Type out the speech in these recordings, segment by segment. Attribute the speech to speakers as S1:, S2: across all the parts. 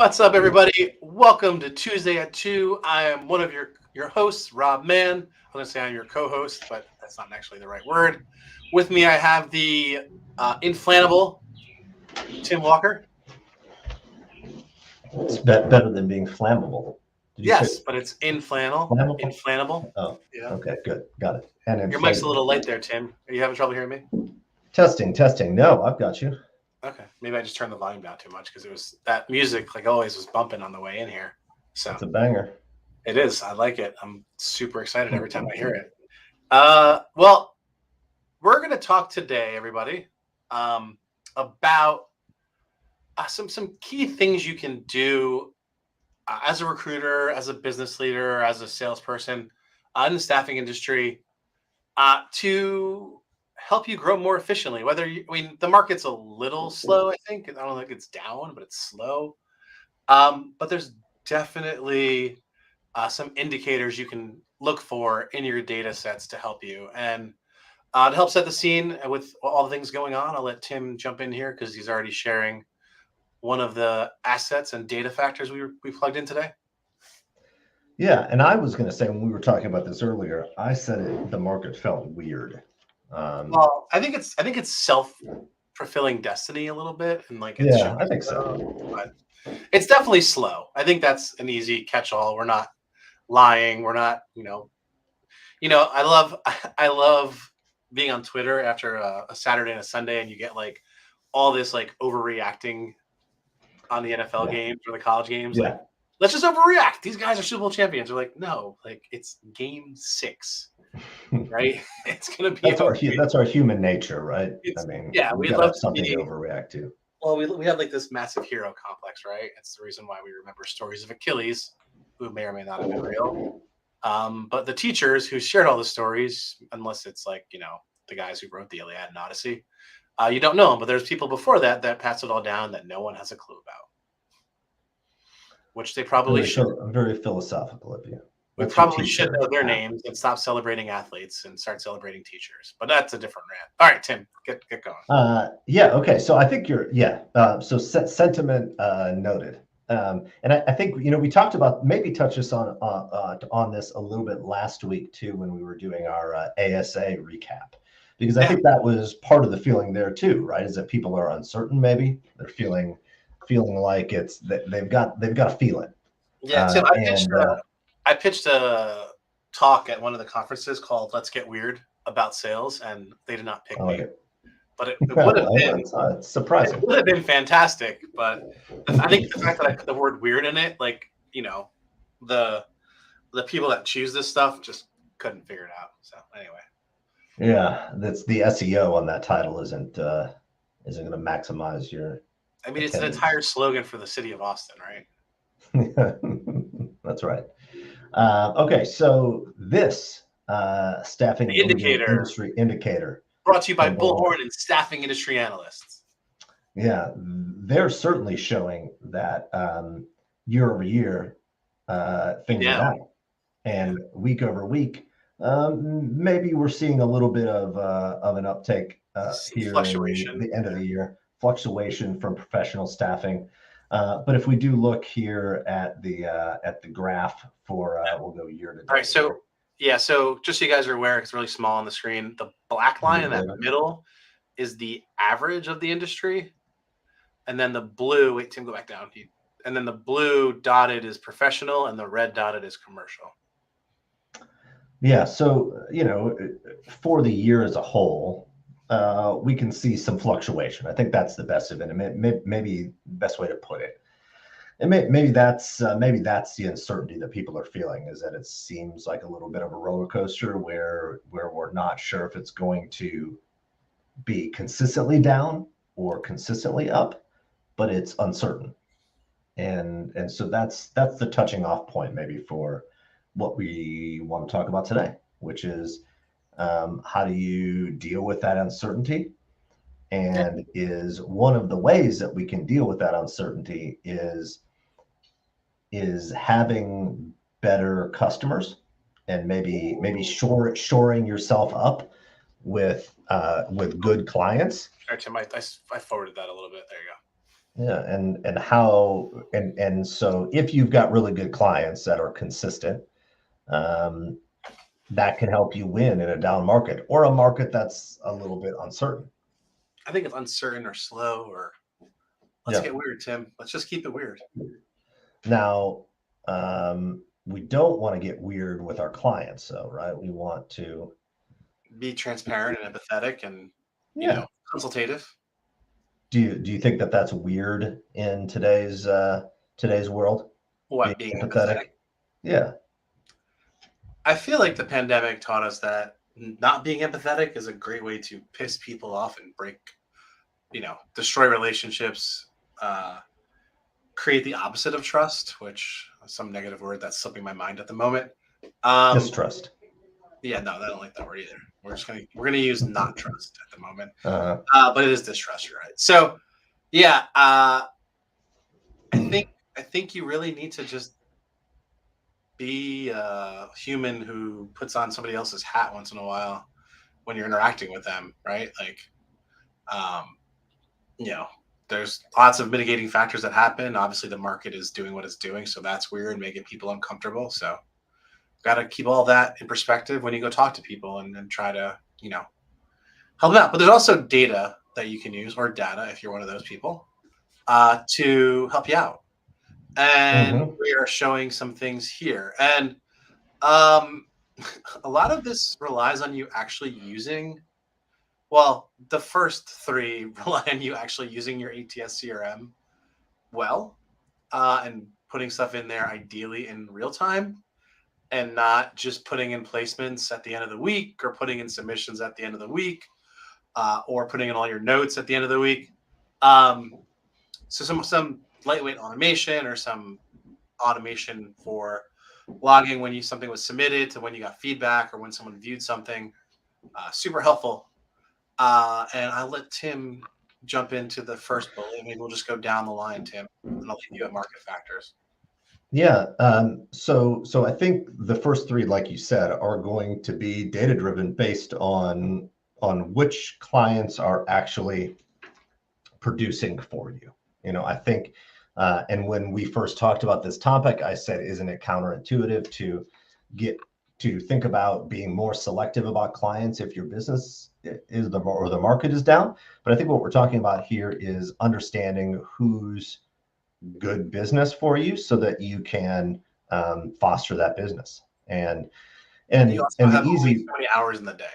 S1: What's up, everybody? Welcome to Tuesday at 2. I am one of your hosts, Rob Mann. I'm going to say I'm your co-host, but that's not actually the right word. With me, I have the inflammable Tim Walker.
S2: It's better than being flammable. Did you say
S1: Yes, but it's inflammable.
S2: flammable?
S1: Inflammable.
S2: Oh,
S1: Yeah.
S2: okay, good. Got it. And
S1: Your mic's a
S2: inflatable.
S1: little light there, Tim. Are you having trouble hearing me?
S2: Testing. No, I've got you.
S1: Okay. Maybe I just turned the volume down too much because it was that music, like always, was bumping on the way in here. So
S2: It's a banger.
S1: it is. I like it. I'm super excited every time I hear it. Well, we're going to talk today, everybody, about some key things you can do as a recruiter, as a business leader, as a salesperson in the staffing industry to help you grow more efficiently. The market's a little slow, I think. I don't think it's down, but it's slow. But there's definitely some indicators you can look for in your data sets to help you. And to help set the scene with all the things going on, I'll let Tim jump in here because he's already sharing one of the assets and data factors we plugged in today.
S2: Yeah, and I was going to say when we were talking about this earlier, I said the market felt weird.
S1: Well, I think it's self-fulfilling destiny a little bit, and like it's
S2: Yeah, I think so.
S1: but it's definitely slow. I think that's an easy catch-all. We're not lying. We're not, I love being on Twitter after a Saturday and a Sunday, and you get like all this like overreacting on the NFL games or the college games.
S2: Yeah.
S1: Like, let's just overreact. These guys are Super Bowl champions. They're like, no, like it's game 6, right? It's gonna be
S2: That's our human nature, right?
S1: It's,
S2: I mean,
S1: yeah,
S2: we
S1: we'd
S2: got to
S1: love
S2: have
S1: to
S2: something
S1: be.
S2: to overreact to.
S1: Well, we have like this massive hero complex, right? It's the reason why we remember stories of Achilles, who may or may not have been real. But the teachers who shared all the stories, unless it's like, the guys who wrote the Iliad and Odyssey, you don't know them. But there's people before that passed it all down that no one has a clue about, which they probably should.
S2: Very philosophical of you.
S1: We
S2: That's your
S1: probably should
S2: teacher.
S1: know their names and stop celebrating athletes and start celebrating teachers. But that's a different rant. All right, Tim, get going.
S2: Yeah. Okay. So I think so sentiment noted. And I think we talked about maybe touch this on this a little bit last week too when we were doing our ASA recap, because I think that was part of the feeling there too, right? Is that people are uncertain. Maybe they're feeling like they've got a feeling.
S1: Yeah, Tim, I pitched a talk at one of the conferences called "Let's Get Weird" about sales, and they did not pick me. But it would have been
S2: surprising.
S1: It would have been fantastic. But I think the fact that I put the word "weird" in it, like the people that choose this stuff just couldn't figure it out. So anyway.
S2: Yeah, that's the SEO on that title isn't going to maximize your.
S1: I mean, it's an entire slogan for the city of Austin, right?
S2: That's right. Okay, so this staffing industry indicator
S1: brought to you by Bullhorn and Staffing Industry Analysts.
S2: Yeah, they're certainly showing that year over year things are down, and week over week, maybe we're seeing a little bit of an uptake here
S1: fluctuation.
S2: In the end of the year, fluctuation from professional staffing. But if we do look here at the graph for we'll go year to date.
S1: All right, so just so you guys are aware, it's really small on the screen. The black line in that middle is the average of the industry, and then the blue. Wait, Tim, go back down. And then the blue dotted is professional, and the red dotted is commercial.
S2: Yeah, so for the year as a whole, we can see some fluctuation. I think that's the best of it. Maybe the best way to put it. And maybe that's the uncertainty that people are feeling, is that it seems like a little bit of a roller coaster where we're not sure if it's going to be consistently down or consistently up, but it's uncertain. And so that's the touching off point maybe for what we want to talk about today, which is how do you deal with that uncertainty? And is one of the ways that we can deal with that uncertainty is having better customers and maybe shoring yourself up with good clients.
S1: All right, Tim, I forwarded that a little bit. There you go.
S2: Yeah, and how and so if you've got really good clients that are consistent, um, that can help you win in a down market or a market that's a little bit uncertain.
S1: I think it's uncertain or slow or let's
S2: Yeah.
S1: get weird, Tim. Let's just keep it weird.
S2: Now, we don't want to get weird with our clients, though, right? We want to,
S1: Be transparent and empathetic and,
S2: yeah.
S1: consultative.
S2: Do you think that that's weird in today's world? Being
S1: What, being empathetic?
S2: empathetic? Yeah.
S1: I feel like the pandemic taught us that not being empathetic is a great way to piss people off and break, destroy relationships, uh, create the opposite of trust, which is some negative word that's slipping my mind at the moment. Um,
S2: Distrust.
S1: yeah, no, I don't like that word either. We're gonna use not trust at the moment,
S2: Uh,
S1: but it is distrust. You're right. So yeah, I think I think you really need to just be a human who puts on somebody else's hat once in a while when you're interacting with them, right? Like, um, you know, there's lots of mitigating factors that happen. Obviously, the market is doing what it's doing, so that's weird, making people uncomfortable. So, got to keep all that in perspective when you go talk to people and try to, help them out. But there's also data that you can use, or data if you're one of those people, to help you out. And
S2: mhm.
S1: we are showing some things here. And um, a lot of this relies on you actually using, well, the first three rely on you actually using your ATS CRM well, and putting stuff in there ideally in real time and not just putting in placements at the end of the week or putting in submissions at the end of the week, or putting in all your notes at the end of the week. Um, so some lightweight automation or some automation for logging when something was submitted to when you got feedback or when someone viewed something. Super helpful. And I'll let Tim jump into the first bullet. Maybe we'll just go down the line, Tim, and I'll leave you at market factors.
S2: Yeah. So I think the first three, like you said, are going to be data driven based on which clients are actually producing for you. I think, and when we first talked about this topic, I said, isn't it counterintuitive to get to think about being more selective about clients if your business is or the market is down? But I think what we're talking about here is understanding who's good business for you so that you can foster that business. And
S1: You
S2: and
S1: also
S2: and the
S1: have only
S2: easy
S1: so many hours in the day.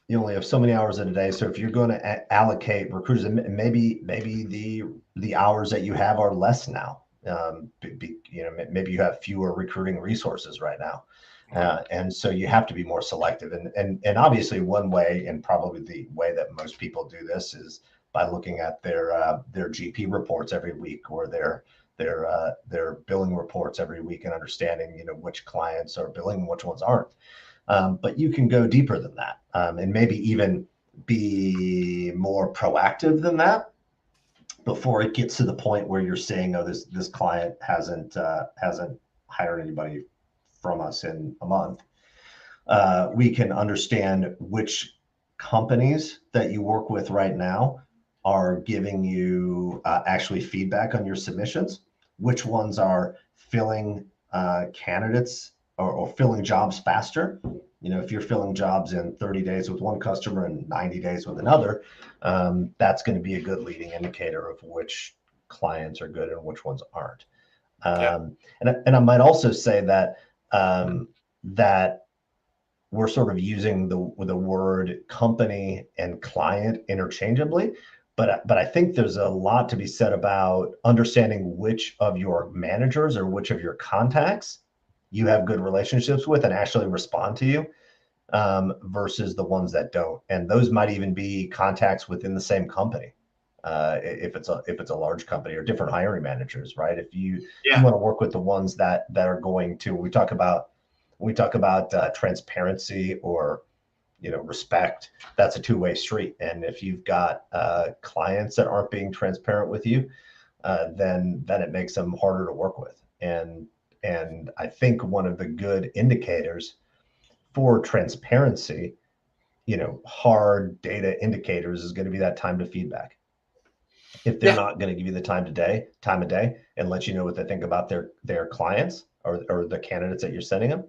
S2: you only have so many hours in a day. So if you're going to allocate recruiters, and maybe the hours that you have are less now. Maybe you have fewer recruiting resources right now,
S1: Mhm.
S2: and so you have to be more selective. And obviously, one way, and probably the way that most people do this, is by looking at their GP reports every week or their billing reports every week and understanding which clients are billing and which ones aren't. But you can go deeper than that, and maybe even be more proactive than that before it gets to the point where you're saying, "Oh, this client hasn't hired anybody from us in a month." We can understand which companies that you work with right now are giving you actually feedback on your submissions, which ones are filling candidates or filling jobs faster. If you're filling jobs in 30 days with one customer and 90 days with another, that's going to be a good leading indicator of which clients are good and which ones aren't.
S1: Yeah.
S2: And I might also say that we're sort of using the word company and client interchangeably, but I think there's a lot to be said about understanding which of your managers or which of your contacts you have good relationships with and actually respond to you, versus the ones that don't. And those might even be contacts within the same company. If it's a large company or different hiring managers, right? If you
S1: Yeah.
S2: want to work with the ones that are going to, we talk about transparency or respect. That's a two-way street. And if you've got clients that aren't being transparent with you, then it makes them harder to work with. And I think one of the good indicators for transparency, hard data indicators, is going to be that time to feedback. If they're not going to give you the time of day, and let you know what they think about their clients or the candidates that you're sending them,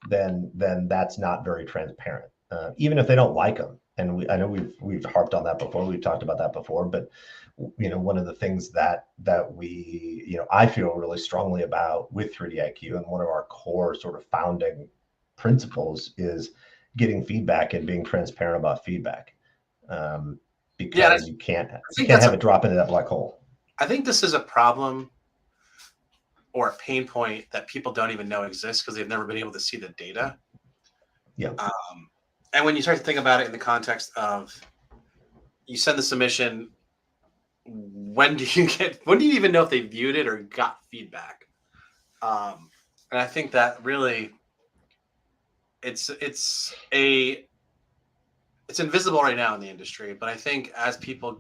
S2: then that's not very transparent. Even if they don't like them, and I know we've harped on that before. We've talked about that before, but one of the things that we I feel really strongly about with 3D IQ, and one of our core sort of founding principles is getting feedback and being transparent about feedback. Because you can't have it drop into that black hole.
S1: I think this is a problem or a pain point that people don't even know exists because they've never been able to see the data.
S2: Yeah.
S1: And when you start to think about it in the context of you send the submission, when do you even know if they viewed it or got feedback? And I think that really it's invisible right now in the industry, but I think as people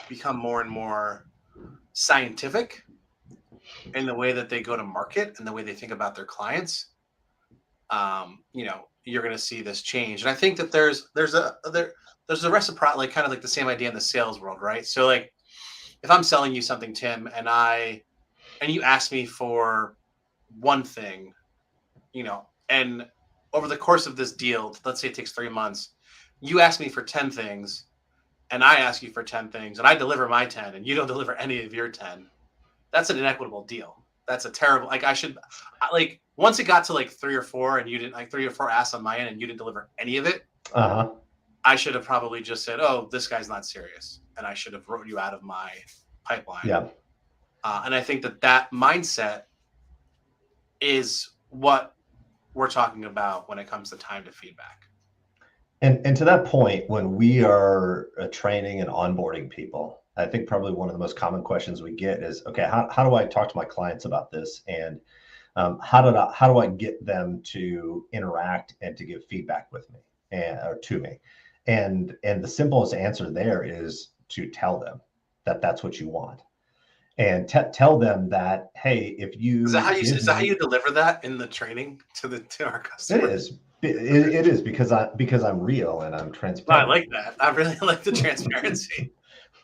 S1: become more and more scientific in the way that they go to market and the way they think about their clients, you're going to see this change. And I think that there's a reciprocity, like kind of like the same idea in the sales world, right? So like if I'm selling you something, Tim, and you ask me for one thing, and over the course of this deal, let's say it takes 3 months, you ask me for 10 things and I ask you for 10 things and I deliver my 10 and you don't deliver any of your 10. That's an inequitable deal. That's a terrible, once it got to like 3 or 4 and you didn't, like 3 or 4 asks on my end and you didn't deliver any of it, I should have probably just said, oh, this guy's not serious. And I should have wrote you out of my pipeline.
S2: Yeah.
S1: And I think that mindset is what we're talking about when it comes to time to feedback.
S2: And to that point, when we are training and onboarding people, I think probably one of the most common questions we get is, okay, how do I talk to my clients about this? And how do I get them to interact and to give feedback with me or to me? And the simplest answer there is to tell them that that's what you want. And tell them that, hey, if you
S1: is that how you deliver that in the training to our customers?
S2: It is because I'm real and I'm transparent.
S1: I like that. I really like the transparency.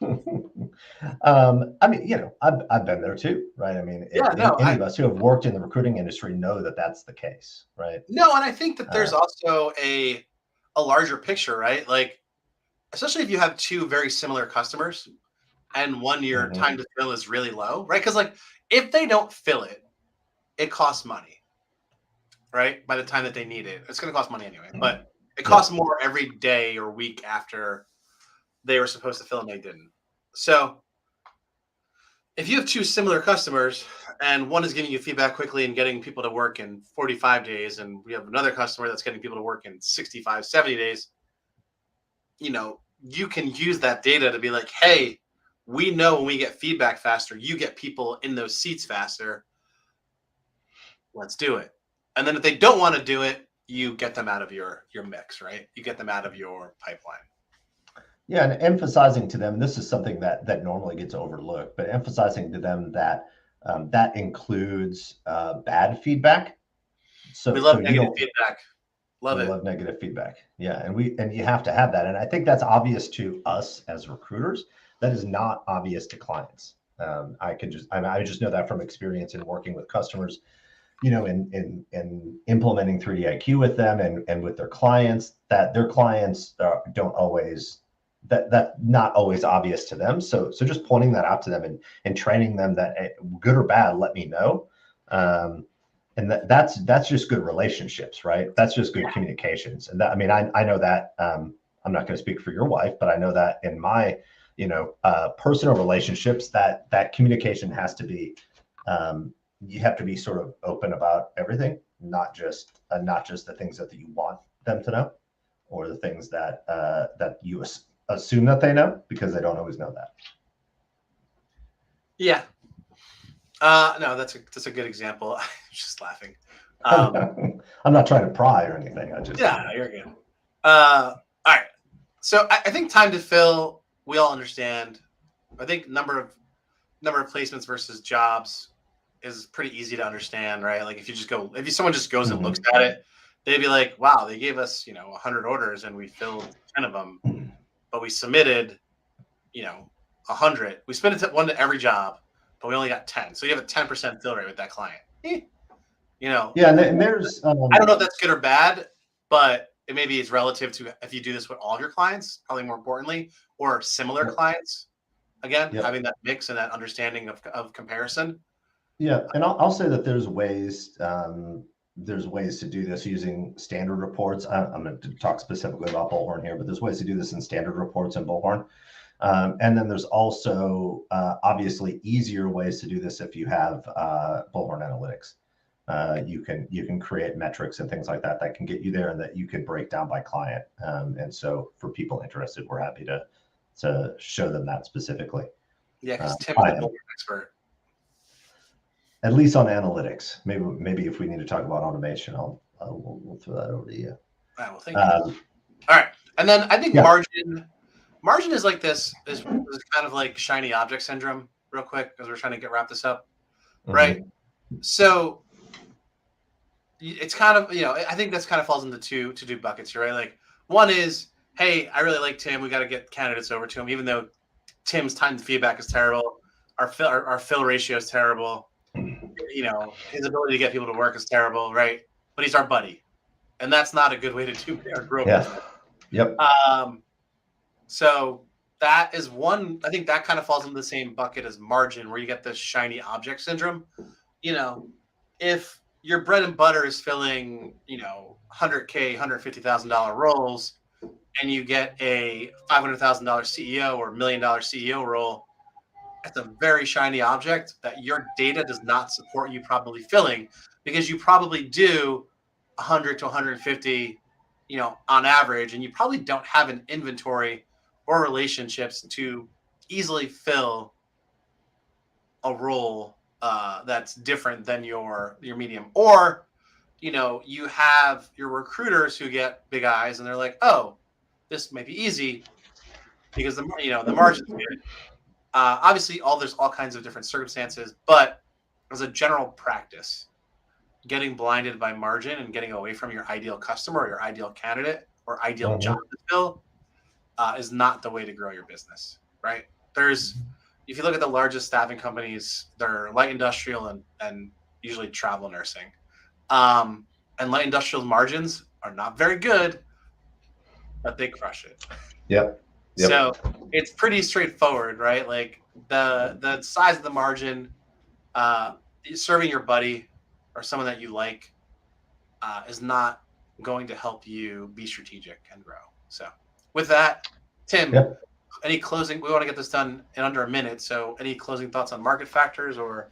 S2: I mean, I've been there too, right? I mean, any of us who have worked in the recruiting industry know that that's the case, right?
S1: No, and I think that there's also a larger picture, right? Like, especially if you have 2 very similar customers and one your time to fill is really low, right? Because like if they don't fill it, it costs money, right? By the time that they need it, it's going to cost money anyway, but it costs more every day or week after they were supposed to fill and they didn't. So if you have 2 similar customers and one is giving you feedback quickly and getting people to work in 45 days, and we have another customer that's getting people to work in 65, 70 days, you can use that data to be like, hey, we know when we get feedback faster, you get people in those seats faster. Let's do it. And then if they don't want to do it, you get them out of your mix, right? You get them out of your pipeline.
S2: Yeah, and emphasizing to them, this is something that normally gets overlooked, but emphasizing to them that that includes bad feedback. So
S1: we love negative feedback.
S2: Love negative feedback. Yeah, and you have to have that. And I think that's obvious to us as recruiters. That is not obvious to clients. I just know that from experience in working with customers, in implementing 3D IQ with them and with their clients, that their clients don't always, that not always obvious to them. So just pointing that out to them and training them that good or bad, let me know. And that's just good relationships, right? That's just good communications. And that, I mean, I know that, I'm not going to speak for your wife, but I know that in my, personal relationships, that communication has to be, you have to be sort of open about everything, not just the things that you want them to know, or the things that you assume that they know, because they don't always know that.
S1: Yeah. No, that's a good example. I'm just laughing.
S2: I'm not trying to pry or anything.
S1: You're good. All right. So I think time to fill, we all understand. I think number of placements versus jobs is pretty easy to understand, right? Like if someone just goes and looks at it, they'd be like, wow, they gave us, 100 orders and we filled 10 of them, but we submitted, 100. We spent one to every job, but we only got 10. So you have a 10% fill rate with that client. You know,
S2: Yeah, and there's
S1: I don't know if that's good or bad, but it maybe is relative to if you do this with all of your clients, probably more importantly, or similar
S2: Yep.
S1: clients. Again,
S2: Yep.
S1: having that mix and that understanding of comparison.
S2: Yeah, and I'll say that there's ways to do this using standard reports. I'm going to talk specifically about Bullhorn here, but there's ways to do this in standard reports in Bullhorn. And then there's also obviously easier ways to do this if you have Bullhorn Analytics. You can create metrics and things like that that can get you there and that you can break down by client. And so for people interested, we're happy to show them that specifically.
S1: Yeah, because Tim is a Bullhorn expert.
S2: At least on analytics. Maybe if we need to talk about automation, we'll throw that over to you.
S1: All right, well, thank you. All right, and then I think margin is like this is kind of like shiny object syndrome. Real quick, because we're trying to wrap this up, right? So it's kind of, I think that's kind of falls into two buckets here, right? Like one is, hey, I really like Tim. We got to get candidates over to him, even though Tim's time to feedback is terrible. Our fill ratio is terrible. His ability to get people to work is terrible, right? But he's our buddy, and that's not a good way to do our growth.
S2: Yeah. Yep.
S1: So that is one. I think that kind of falls into the same bucket as margin, where you get this shiny object syndrome. If your bread and butter is filling, $100K, $150,000 roles, and you get a $500,000 CEO or $1 million CEO role, that's a very shiny object that your data does not support you probably filling, because you probably do 100 to 150, on average, and you probably don't have an inventory or relationships to easily fill a role that's different than your medium. Or, you have your recruiters who get big eyes and they're like, oh, this may be easy because the margin's good. Obviously, there's all kinds of different circumstances, but as a general practice, getting blinded by margin and getting away from your ideal customer or your ideal candidate or ideal job to fill is not the way to grow your business, right? If you look at the largest staffing companies, they're light industrial and usually travel nursing. And light industrial margins are not very good, but they crush it.
S2: Yep.
S1: So it's pretty straightforward, right? Like the size of the margin, serving your buddy or someone that you like is not going to help you be strategic and grow. So with that, Tim, any closing? We want to get this done in under a minute. So any closing thoughts on market factors or?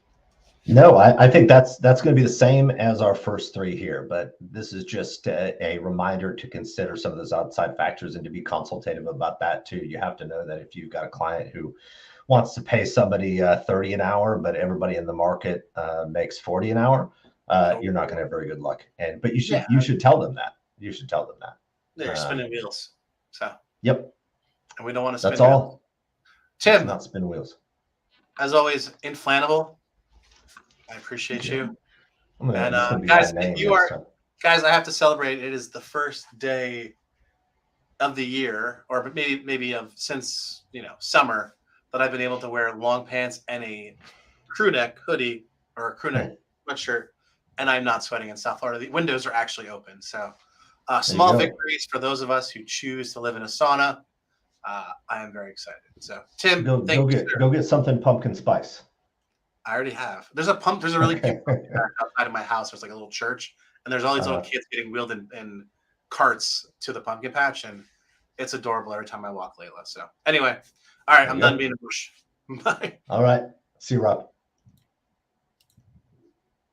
S2: No, I think that's going to be the same as our first three here, but this is just a reminder to consider some of those outside factors and to be consultative about that too. You have to know that if you've got a client who wants to pay somebody 30 an hour, but everybody in the market makes 40 an hour, you're not going to have very good luck. But you should tell them that. You should tell them that.
S1: They're spinning wheels. So.
S2: Yep.
S1: And we don't want to spin.
S2: That's all.
S1: Tim,
S2: let's not spin wheels.
S1: As always, inflammable. I appreciate you. And guys, guys, I have to celebrate. It is the first day of the year, or maybe of since summer, that I've been able to wear long pants and a crew neck hoodie or a crew neck sweatshirt, and I'm not sweating in South Florida. The windows are actually open. So small victories for those of us who choose to live in a sauna. I am very excited. So Tim,
S2: go get something pumpkin spice.
S1: I already have. There's a really cute pumpkin patch outside of my house. There's like a little church, and there's all these little kids getting wheeled in carts to the pumpkin patch, and it's adorable every time I walk Layla. So anyway, all right, I'm done being a bush. Bye.
S2: All right. See you, Rob.